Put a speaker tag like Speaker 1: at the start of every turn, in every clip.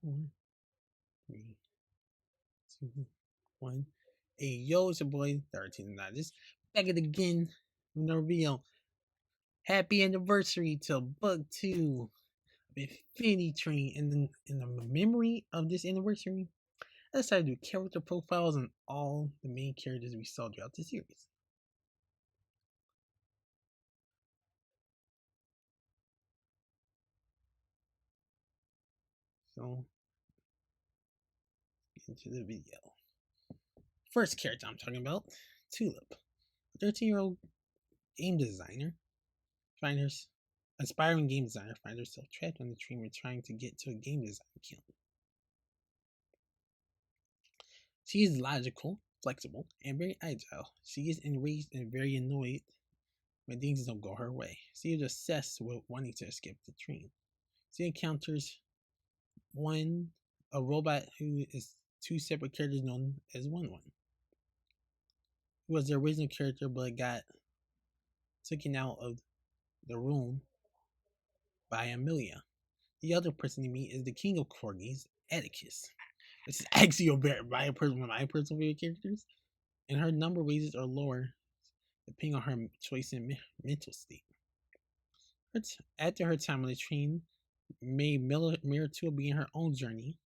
Speaker 1: 4, 3, 2, 1. Hey, yo, it's your boy, 13 Just back at it again with no reveal. Happy anniversary to Book 2 of Infinity Train. And in the memory of this anniversary, I decided to do character profiles on all the main characters we saw throughout the series. So, get into the video. First character I'm talking about, Tulip, a 13-year-old game designer. Finds aspiring game designer finds herself trapped on the train when trying to get to a game design camp. She is logical, flexible, and very agile. She is enraged and very annoyed when things don't go her way. She is obsessed with wanting to escape the train. She encounters a robot who is two separate characters known as One, who was the original character but got taken out of the room by Amelia. The other person to meet is the king of corgis, Atticus. This is actually one of my personal favorite characters, and her number raises or lower depending on her choice and mental state. After her time on the train, May Mirror 2 begin her own journey,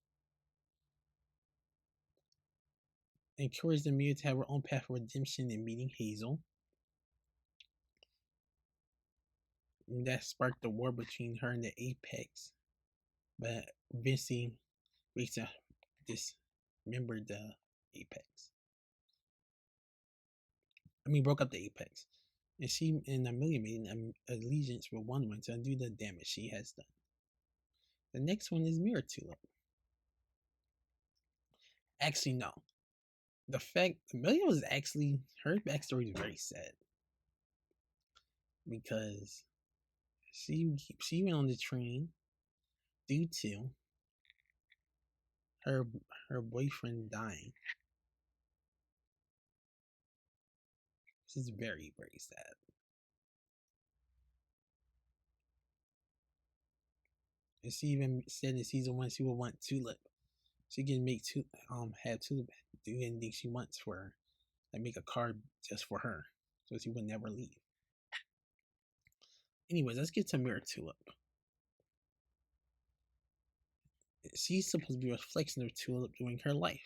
Speaker 1: encouraged Amelia to have her own path of redemption in meeting Hazel. And that sparked the war between her and the Apex, but eventually reached to dismember the Apex. Broke up the Apex. And she and Amelia made an allegiance with One to undo the damage she has done. The next one is Mirror Tulip. Actually, no. The fact Amelia was actually her backstory is very sad because she went on the train due to her boyfriend dying. This is very, very sad. And she even said in season 1 she would want Tulip. She can have Tulip do anything she wants for her. Like make a card just for her. So she would never leave. Anyways, let's get to Mirror Tulip. She's supposed to be a reflection of Tulip during her life.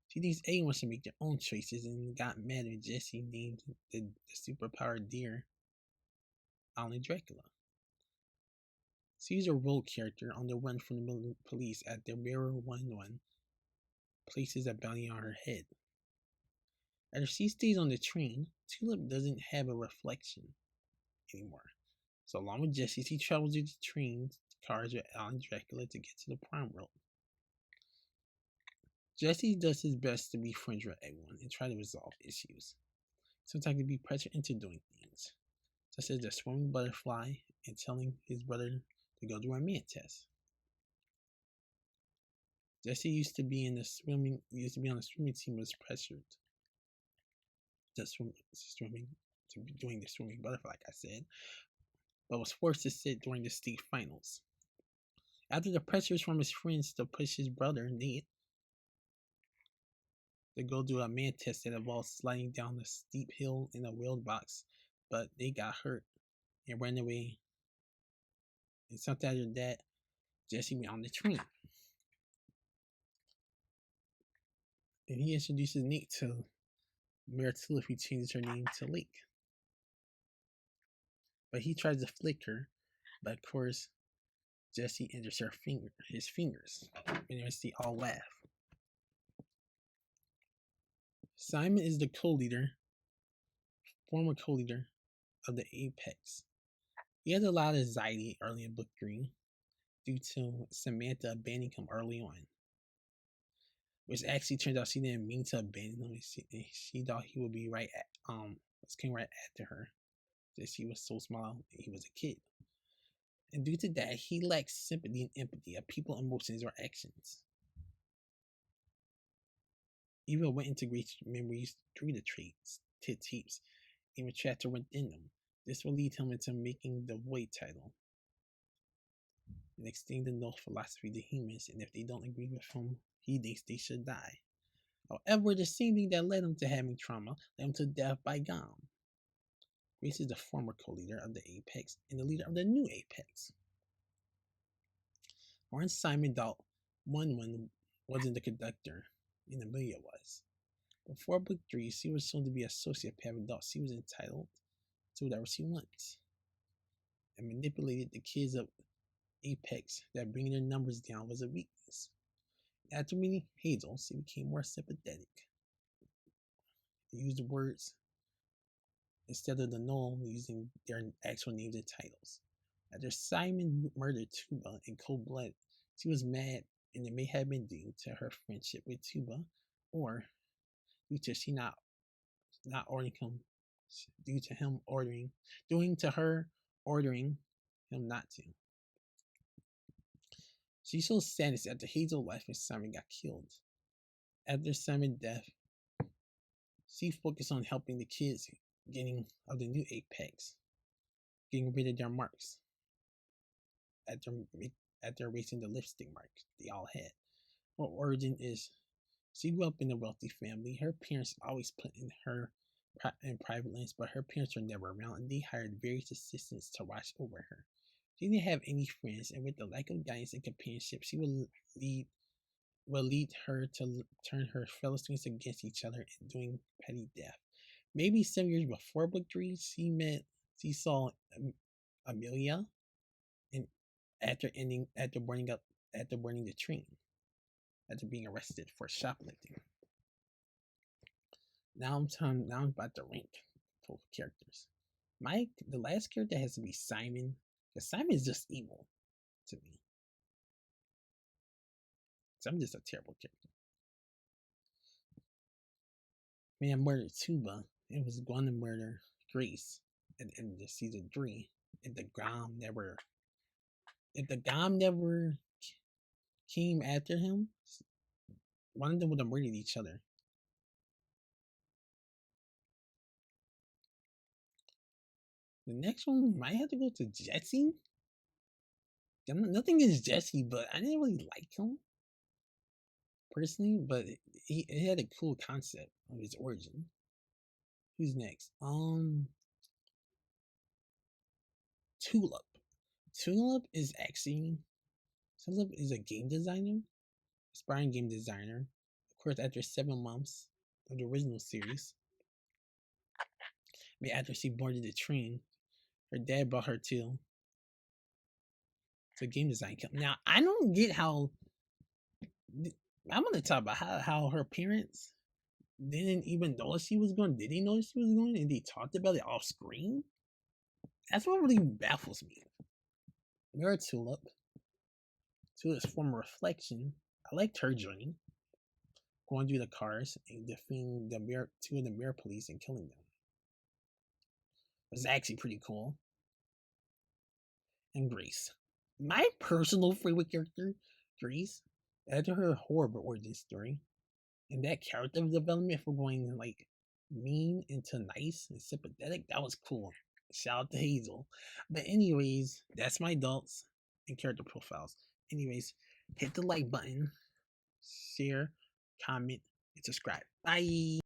Speaker 1: She thinks everyone should make their own choices and got mad when Jesse named the superpowered deer Alan Dracula. She's a role character on the run from the police after Mirror 1 places a bounty on her head. After she stays on the train, Tulip doesn't have a reflection anymore. So along with Jesse, she travels with the train cars with Alan Dracula to get to the Prime World. Jesse does his best to be friends with everyone and try to resolve issues. Sometimes he be pressured into doing things, such as the swimming butterfly and telling his brother to go do a man test. Jesse used to be on the swimming team, was pressured to be doing the swimming butterfly, like I said, but was forced to sit during the state finals. After the pressures from his friends to push his brother Nate to go do a man test that involved sliding down a steep hill in a wheeled box, but they got hurt and ran away. And sometime after that, Jesse went on the train. And he introduces Nate to Mirror Tulip, who changes her name to Lake. But he tries to flick her, but of course, Jesse injures his fingers, and they all laugh. Simon is the former co-leader of the Apex. He has a lot of anxiety early in book 3 due to Samantha abandoning him early on. Which actually turned out she didn't mean to abandon him. She thought he would be came right after her. That she was so small he was a kid. And due to that, he lacks sympathy and empathy of people's emotions or actions. Even when integrates memories through the tapes, even chapter within them. This will lead him into making the Void title. and extending no philosophy to humans, and if they don't agree with him, he thinks they should die. However, the same thing that led him to having trauma led him to death by Gom. Grace is the former co-leader of the Apex and the leader of the new Apex. Warren Simon thought one wasn't the conductor, and Amelia was. Before Book 3, she was shown to be a sociopath and thought she was entitled to whatever she wants, and manipulated the kids of Apex that bringing their numbers down was a weakness. After meeting Hazel, she became more sympathetic. They used the words instead of the known, using their actual names and titles. After Simon murdered Tuba in cold blood, she was mad, and it may have been due to her friendship with Tuba, or due to she not ordering him, due to him ordering him not to. She showed sadness after Hazel left and Simon got killed. After Simon's death, she focused on helping the kids getting of the new Apex, getting rid of their marks after erasing the lipstick marks they all had. Her origin is she grew up in a wealthy family. Her parents always put in her in private lands, but her parents were never around, and they hired various assistants to watch over her. She didn't have any friends, and with the lack of guidance and companionship, she will lead her to turn her fellow students against each other and doing petty death. Maybe 7 years before Book 3, she saw Amelia, and after burning the train, after being arrested for shoplifting. Now I'm about to rank full characters. The last character has to be Simon, because Simon is just evil to me. So I'm just a terrible character. Man murdered Tuba and was going to murder Grace at the end of the season 3. If the Gom never came after him, one of them would have murdered each other. The next one might have to go to Jesse. Nothing against Jesse, but I didn't really like him personally. But it had a cool concept of his origin. Who's next? Tulip. Tulip is a game designer, aspiring game designer. Of course, after 7 months of the original series, after she boarded the train, her dad brought her to game design camp. Now, I don't get how. I'm going to talk about how her parents didn't even know she was going. Did they know she was going? And they talked about it off screen? That's what really baffles me. Mirror Tulip. Tulip's former reflection. I liked her joining. Going through the cars and defeating two of the mirror police and killing them. It was actually pretty cool. And Grace. My personal favorite character, Grace, after her horrible origin story, and that character development for going like mean into nice and sympathetic, that was cool. Shout out to Hazel. But anyways, that's my adults and character profiles. Anyways, hit the like button, share, comment, and subscribe. Bye.